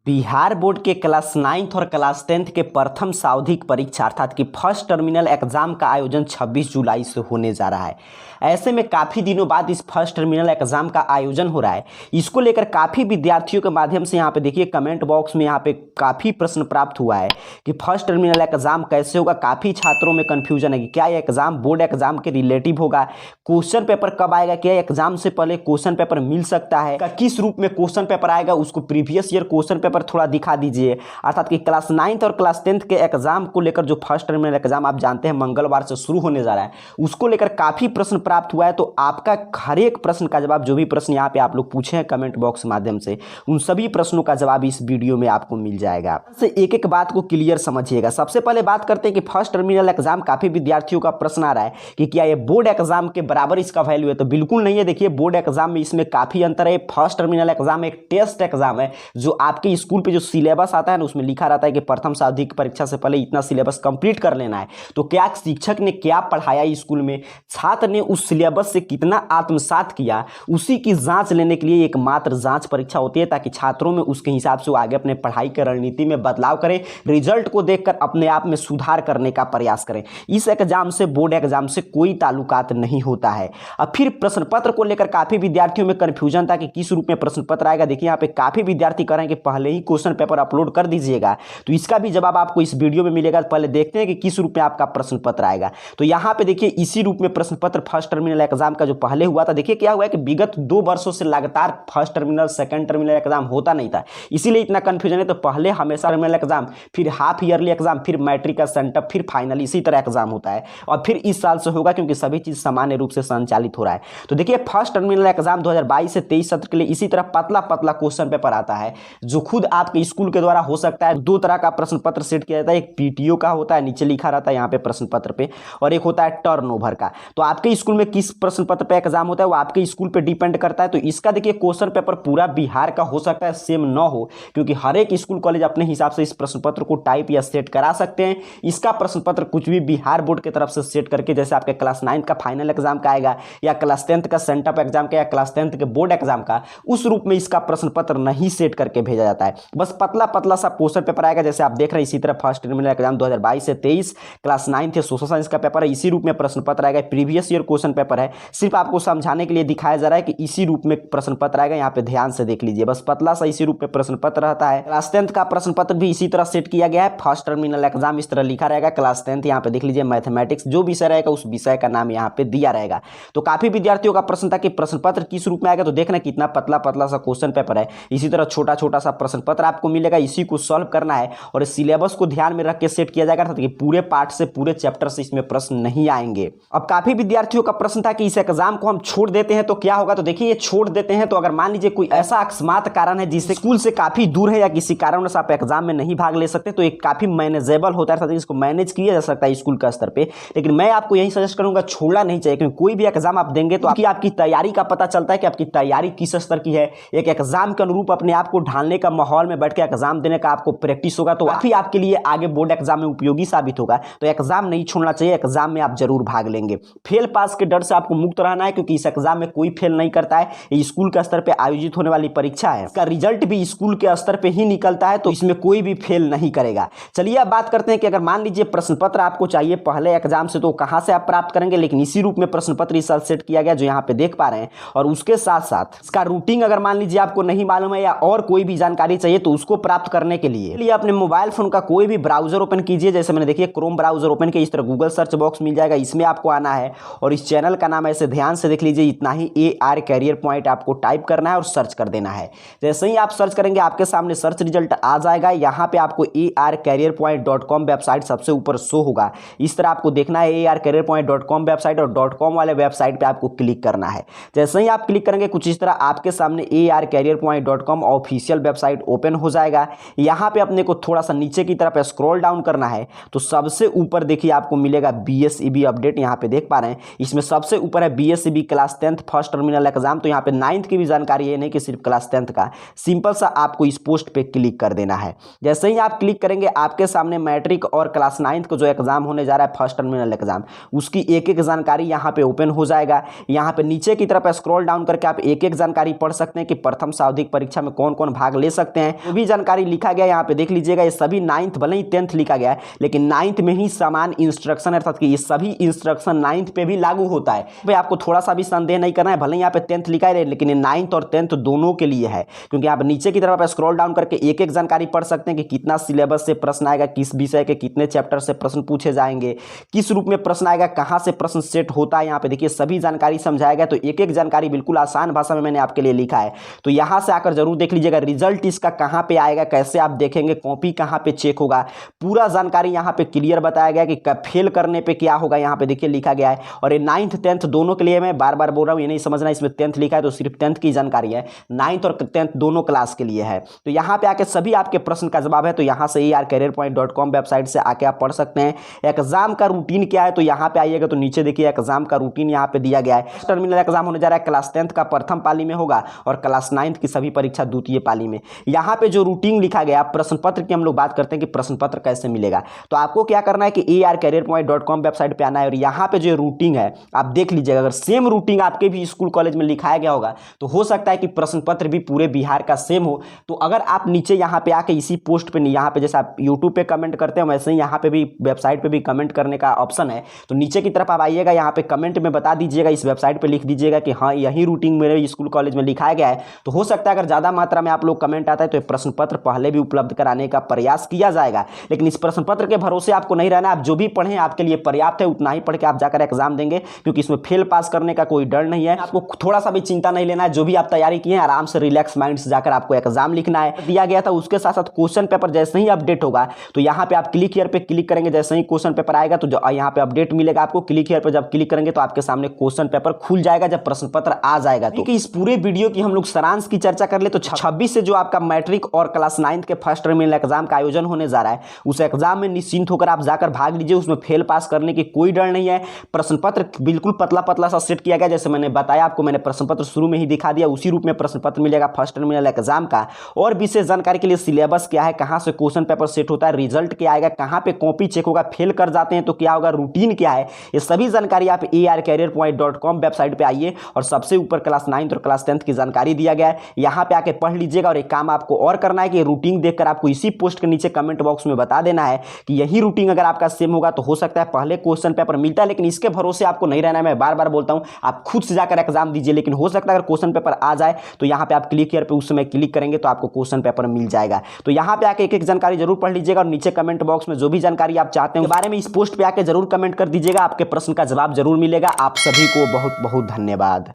Bihar board के class 9th और class 10th के प्रथम सावधिक परीक्षा अर्थात कि फर्स्ट टर्मिनल एग्जाम का आयोजन 26 जुलाई से होने जा रहा है। ऐसे में काफ़ी दिनों बाद इस फर्स्ट टर्मिनल एग्जाम का आयोजन हो रहा है। इसको लेकर काफ़ी विद्यार्थियों के माध्यम से यहाँ पे देखिए कमेंट बॉक्स में यहाँ पे काफ़ी प्रश्न प्राप्त हुआ है कि फर्स्ट टर्मिनल एग्जाम कैसे होगा। काफ़ी छात्रों में कन्फ्यूजन है कि क्या यह एग्जाम बोर्ड एग्जाम के रिलेटिव होगा, क्वेश्चन पेपर कब आएगा, क्या एग्जाम से पहले क्वेश्चन पेपर मिल सकता है, किस रूप में क्वेश्चन पेपर आएगा, उसको प्रीवियस ईयर क्वेश्चन पेपर थोड़ा दिखा दीजिए। अर्थात कि क्लास 9th और क्लास 10th के एग्जाम को लेकर जो फर्स्ट टर्मिनल एग्जाम आप जानते हैं मंगलवार से शुरू होने जा रहा है, उसको लेकर काफ़ी प्रश्न प्राप्त हुआ है। तो आपका हर एक प्रश्न का जवाब, जो भी प्रश्न यहाँ पे आप लोग पूछे हैं कमेंट बॉक्स के माध्यम से, उन सभी प्रश्नों का जवाब इस वीडियो में आपको मिल जाएगा। से एक एक बात को क्लियर समझिएगा। सबसे पहले बात करते हैं कि फर्स्ट टर्मिनल एग्जाम, काफ़ी विद्यार्थियों का प्रश्न आ रहा है कि क्या ये बोर्ड एग्जाम के बराबर इसका वैल्यू है, तो बिल्कुल नहीं है। देखिए बोर्ड एग्जाम में इसमें काफ़ी अंतर है। फर्स्ट टर्मिनल एग्जाम एक टेस्ट एग्जाम है, जो आपके स्कूल पे जो सिलेबस आता है ना उसमें लिखा रहता है कि प्रथम सावधिक परीक्षा से पहले इतना सिलेबस कंप्लीट कर लेना है। तो क्या शिक्षक ने क्या पढ़ाया स्कूल में, छात्र ने उस सिलेबस से कितना आत्मसात किया, उसी की जांच लेने के लिए एकमात्र जांच परीक्षा होती है, ताकि छात्रों में उसके हिसाब से वो आगे अपने पढ़ाई की रणनीति में बदलाव करें, रिजल्ट को देखकर अपने आप में सुधार करने का प्रयास करें। इस एग्जाम से बोर्ड एग्जाम से कोई ताल्लुकात नहीं होता है। अब फिर प्रश्न पत्र को लेकर काफी विद्यार्थियों में कंफ्यूजन था कि किस रूप में प्रश्न पत्र आएगा। देखिए यहाँ पे काफी विद्यार्थी कह रहे हैं कि पहले ही क्वेश्चन पेपर अपलोड कर दीजिएगा, तो इसका भी जवाब आपको इस वीडियो में मिलेगा। पहले देखते हैं कि किस रूप में आपका प्रश्न पत्र आएगा। तो यहाँ पे देखिए इसी रूप में प्रश्न पत्र फर्स्ट टर्मिनल एग्जाम का जो पहले हुआ था, देखिए क्या हुआ है कि विगत 2 वर्षों से लगातार first terminal second terminal exam होता नहीं था, इसीलिए इतना कंफ्यूजन है। तो पहले हमेशा टर्मिनल एग्जाम, फिर हाफ ईयरली एग्जाम, फिर मैट्रिक का सेंटअप, फिर फाइनल, इसी तरह एग्जाम होता है। और फिर इस साल से होगा क्योंकि सभी चीज सामान्य रूप से संचालित हो रहा है। तो देखिए फर्स्ट टर्मिनल एग्जाम 2022 से 23 सत्र के लिए इसी तरह पतला पतला क्वेश्चन पेपर आता है, जो खुद आपके स्कूल के द्वारा हो सकता है। 2 तरह का प्रश्न पत्र सेट किया जाता है, एक पीटीओ का होता है, नीचे लिखा रहता है यहाँ पे प्रश्न पत्र पे, और एक होता है टर्नओवर का। तो आपके स्कूल में किस प्रश्न पत्र पे एग्जाम होता है वो आपके स्कूल पे डिपेंड करता है। तो इसका देखिए क्वेश्चन पेपर पूरा बिहार का हो सकता है सेम न हो, क्योंकि हर एक स्कूल कॉलेज अपने हिसाब से इस प्रश्न पत्र को टाइप या सेट करा सकते हैं। इसका प्रश्न पत्र कुछ भी बिहार बोर्ड की तरफ से सेट करके, जैसे आपके क्लास 9 का फाइनल एग्जाम का आएगा, या क्लास 10th का सेंटअप एग्जाम का, या क्लास 10th के बोर्ड एग्जाम का, उस रूप में इसका प्रश्न पत्र नहीं सेट करके भेजा जाता है। बस पतला पतला सा क्वेश्चन पेपर आएगा, जैसे आप देख रहे हैं। इसी तरह फर्स्ट टर्मिनल एग्जाम 2022 से 23 क्लास 9 थे, सोशल साइंस का पेपर है, इसी रूप में प्रश्न पत्र आएगा। प्रीवियस ईयर क्वेश्चन पेपर है, सिर्फ आपको समझाने के लिए दिखाया जा रहा है कि इसी रूप में प्रश्न पत्र आएगा। यहाँ पे ध्यान से देख लीजिए, बस पतला सा इसी रूप में प्रश्न पत्र रहता है। क्लास 10th का प्रश्न पत्र भी इसी तरह सेट किया गया है। फर्स्ट टर्मिनल एग्जाम इस तरह लिखा रहेगा, क्लास 10th यहाँ पे देख लीजिए मैथमेटिक्स, जो विषय रहेगा उस विषय का नाम यहाँ पे दिया रहेगा। तो काफी विद्यार्थियों का प्रश्न था कि प्रश्न पत्र किस रूप में आएगा। तो देखना कितना पतला पतला सा क्वेश्चन पेपर है। इसी तरह छोटा छोटा सा प्रश्न पत्र आपको मिलेगा, इसी को सॉल्व करना है और सिलेबस को ध्यान में रख के सेट किया जाएगा, ताकि पूरे पार्ट से, पूरे चैप्टर से इसमें प्रश्न नहीं आएंगे। अब काफी विद्यार्थियों का प्रश्न था कि इस एग्जाम को हम छोड़ देते हैं तो क्या होगा। तो देखिए ये छोड़ देते हैं तो अगर मान लीजिए कोई ऐसा अकस्मात कारण है जिससे स्कूल से काफी दूर है, या किसी कारणवश आप एग्जाम में नहीं भाग ले सकते, तो एक काफी मैनेजेबल होता है, इसको मैनेज किया जा सकता है स्कूल का स्तर पे। लेकिन मैं आपको यही सजेस्ट करूंगा, छोड़ना नहीं चाहिए, क्योंकि कोई भी एग्जाम आप देंगे तो आपकी तैयारी का पता चलता है कि आपकी तैयारी किस स्तर की है। एक एग्जाम के अनुरूप अपने आप को ढालने का, माहौल में बैठ के एग्जाम देने का आपको प्रैक्टिस होगा, तो काफी आपके लिए आगे बोर्ड एग्जाम में उपयोगी साबित होगा। तो एग्जाम नहीं छोड़ना चाहिए, एग्जाम में आप जरूर भाग लेंगे। फेल पास के डर से आपको मुक्त रहना है, क्योंकि इस एग्जाम में कोई फेल नहीं करता है। ये स्कूल के स्तर पे आयोजित होने वाली परीक्षा है, इसका रिजल्ट भी स्कूल के स्तर पे ही निकलता है, तो इसमें कोई भी फेल नहीं करेगा। चलिए अब बात करते हैं कि अगर मान लीजिए प्रश्न पत्र आपको चाहिए पहले एग्जाम से, तो कहां से आप प्राप्त करेंगे। लेकिन इसी रूप में प्रश्न पत्र इस साल सेट किया गया, जो यहाँ पे देख पा रहे हैं। और उसके साथ साथ इसका रूटिंग अगर मान लीजिए आपको नहीं मालूम है, या और कोई भी जानकारी चाहिए, तो उसको प्राप्त करने के लिए अपने मोबाइल फोन का कोई भी ब्राउजर ओपन कीजिए। जैसे मैंने देखिए क्रोम ब्राउजर ओपन किया, इस तरह गूगल सर्च बॉक्स मिल जाएगा, इसमें आपको आना है और इस चैनल का नाम ऐसे ध्यान से देख लीजिए, इतना ही AR कैरियर पॉइंट आपको टाइप करना है और सर्च कर देना है। जैसे ही आप सर्च करेंगे आपके सामने सर्च रिजल्ट आ जाएगा। यहाँ पे आपको arcareerpoint.com वेबसाइट सबसे ऊपर शो होगा। इस तरह आपको देखना है arcareerpoint.com वेबसाइट, और .com वाले वेबसाइट पे आपको क्लिक करना है। जैसे ही आप क्लिक करेंगे कुछ इस तरह आपके सामने arcareerpoint.com ऑफिशियल वेबसाइट ओपन हो जाएगा। यहाँ पे अपने को थोड़ा सा नीचे की तरफ स्क्रॉल डाउन करना है, तो सबसे ऊपर देखिए आपको मिलेगा BSEB अपडेट। यहाँ पे देख पा रहे हैं, इसमें सबसे ऊपर है BSEB class 10th first terminal exam. तो यहाँ पे 9th की भी जानकारी है, नहीं कि सिर्फ क्लास 10th का। सिंपल सा आपको इस पोस्ट पे क्लिक कर देना है। जैसे ही आप क्लिक करेंगे आपके सामने मैट्रिक और क्लास 9th को जो एग्जाम होने जा रहा है फर्स्ट टर्मिनल एग्जाम, उसकी एक एक जानकारी यहाँ पे ओपन हो जाएगा। यहाँ पे नीचे की तरफ स्क्रॉल डाउन करके आप एक एक जानकारी पढ़ सकते हैं कि प्रथम सावधिक परीक्षा में कौन कौन भाग ले सकते सकते हैं। जो भी जानकारी लिखा गया यहाँ पे देख लीजिएगा, ये सभी 9th भले ही 10th लिखा गया है लेकिन 9th में ही समान इंस्ट्रक्शन अर्थात कि ये सभी इंस्ट्रक्शन 9th पे भी लागू होता है। भाई आपको थोड़ा सा भी संदेह नहीं करना है, भले यहाँ पे 10th लिखा है लेकिन ये 9th और 10th दोनों के लिए है, क्योंकि आप नीचे की तरफ स्क्रॉल डाउन करके एक एक जानकारी पढ़ सकते हैं कि कितना सिलेबस से प्रश्न आएगा, किस विषय के कितने चैप्टर से प्रश्न पूछे जाएंगे, किस रूप में प्रश्न आएगा, कहाँ से प्रश्न सेट होता है। यहाँ पे देखिए सभी जानकारी समझाया गया, तो एक एक जानकारी बिल्कुल आसान भाषा में मैंने आपके लिए लिखा है। तो यहाँ से आकर जरूर देख लीजिएगा रिजल्ट इसका कहाँ पे आएगा, कैसे आप देखेंगे, कॉपी कहाँ पे चेक होगा, पूरा जानकारी यहाँ पे क्लियर बताया गया कि फेल करने पे क्या होगा। यहाँ पे देखिए लिखा गया है, और ये 9th 10th दोनों के लिए मैं बार बार बोल रहा हूँ, ये नहीं समझना इसमें 10th लिखा है तो सिर्फ 10th की जानकारी है, 9th और 10th दोनों क्लास के लिए है। तो यहाँ पे आके सभी आपके प्रश्न का जवाब है। तो यहाँ से ercareerpoint.com वेबसाइट से आके आप पढ़ सकते हैं। एग्जाम का रूटीन क्या है, तो यहाँ पे आइएगा तो नीचे देखिए एग्जाम का रूटीन यहाँ पे दिया गया है। टर्मिनल एग्जाम होने जा रहा है, क्लास 10th का प्रथम पाली में होगा और क्लास 9th की सभी परीक्षा द्वितीय पाली में। यहाँ पे जो रूटीन लिखा गया, प्रश्न पत्र की हम लोग बात करते हैं कि प्रश्न पत्र कैसे मिलेगा। तो आपको क्या करना है कि ercareerpoint.com वेबसाइट पे आना है और यहाँ पे जो रूटीन है आप देख लीजिएगा। अगर सेम रूटीन आपके भी स्कूल कॉलेज में लिखाया गया होगा तो हो सकता है कि प्रश्न पत्र भी पूरे बिहार का सेम हो। तो अगर आप नीचे यहाँ पे आके इसी पोस्ट पे, यहाँ पे जैसे आप यूट्यूब पे कमेंट करते हैं वैसे ही यहाँ पे भी वेबसाइट पे भी कमेंट करने का ऑप्शन है। तो नीचे की तरफ आप आइएगा, यहाँ पे कमेंट में बता दीजिएगा, इस वेबसाइट पे लिख दीजिएगा कि हाँ यही रूटीन मेरे स्कूल कॉलेज में लिखाया गया है। तो हो सकता है अगर ज़्यादा मात्रा में आप लोग कमेंट आता है तो प्रश्न पत्र पहले भी उपलब्ध कराने का प्रयास किया जाएगा। लेकिन इस प्रश्न पत्र के भरोसे आपको नहीं रहना, आप जो भी पढ़ें आपके लिए पर्याप्त है, उतना ही पढ़ के आप जाकर एग्जाम देंगे, क्योंकि इसमें फेल पास करने का कोई डर नहीं है। आपको थोड़ा सा भी चिंता नहीं लेना है, जो भी आप तैयारी किए हैं आराम से रिलैक्स माइंड से जाकर आपको एग्जाम लिखना है। दिया गया था उसके साथ साथ क्वेश्चन पेपर जैसे ही अपडेट होगा तो यहाँ पे आप क्लिक हियर पे क्लिक करेंगे, जैसे ही क्वेश्चन पेपर आएगा तो यहाँ पे अपडेट मिलेगा आपको। क्लिक हियर पे जब क्लिक करेंगे तो आपके सामने क्वेश्चन पेपर खुल जाएगा जब प्रश्न पत्र आ जाएगा। तो इस पूरे वीडियो की हम लोग सारांश की चर्चा कर ले तो 26 से जो आपका मैट्रिक और क्लास 9th के फर्स्ट टर्मिनल एग्जाम का आयोजन होने जा रहा है, उस एग्जाम में निश्चिंत होकर आप जाकर भाग लीजिए, उसमें फेल पास करने की कोई डर नहीं है। प्रश्न पत्र बिल्कुल पतला पतला सा सेट किया गया, जैसे मैंने बताया आपको, मैंने प्रश्न पत्र शुरू में ही दिखा दिया, उसी रूप में प्रश्न पत्र मिलेगा फर्स्ट टर्मिनल एग्जाम का। और विशेष जानकारी के लिए सिलेबस क्या है, कहां से क्वेश्चन पेपर सेट होता है, रिजल्ट क्या आएगा, कहां पे कॉपी चेक होगा, फेल कर जाते हैं तो क्या होगा, रूटीन क्या है, ये सभी जानकारी आप ercareerpoint.com वेबसाइट पे आइए और सबसे ऊपर क्लास 9th और क्लास 10th की जानकारी दिया गया है, यहाँ पे आके पढ़ लीजिएगा। और एक काम आपको और करना है कि रूटीन देखकर आपको इसी पोस्ट के नीचे कमेंट बॉक्स में बता देना है कि यही रूटीन अगर आपका सेम होगा तो हो सकता है पहले क्वेश्चन पेपर मिलता है, लेकिन इसके भरोसे आपको नहीं रहना है। मैं बार बार बोलता हूं आप खुद से जाकर एग्जाम दीजिए, लेकिन हो सकता है अगर क्वेश्चन पेपर आ जाए तो यहाँ पे आप क्लिक हियर पे उस समय क्लिक करेंगे तो आपको क्वेश्चन पेपर मिल जाएगा। तो यहाँ पे आके एक एक जानकारी जरूर पढ़ लीजिएगा और नीचे कमेंट बॉक्स में जो भी जानकारी आप चाहते हैं के बारे में इस पोस्ट पे आके जरूर कमेंट कर दीजिएगा, आपके प्रश्न का जवाब जरूर मिलेगा। आप सभी को बहुत बहुत धन्यवाद।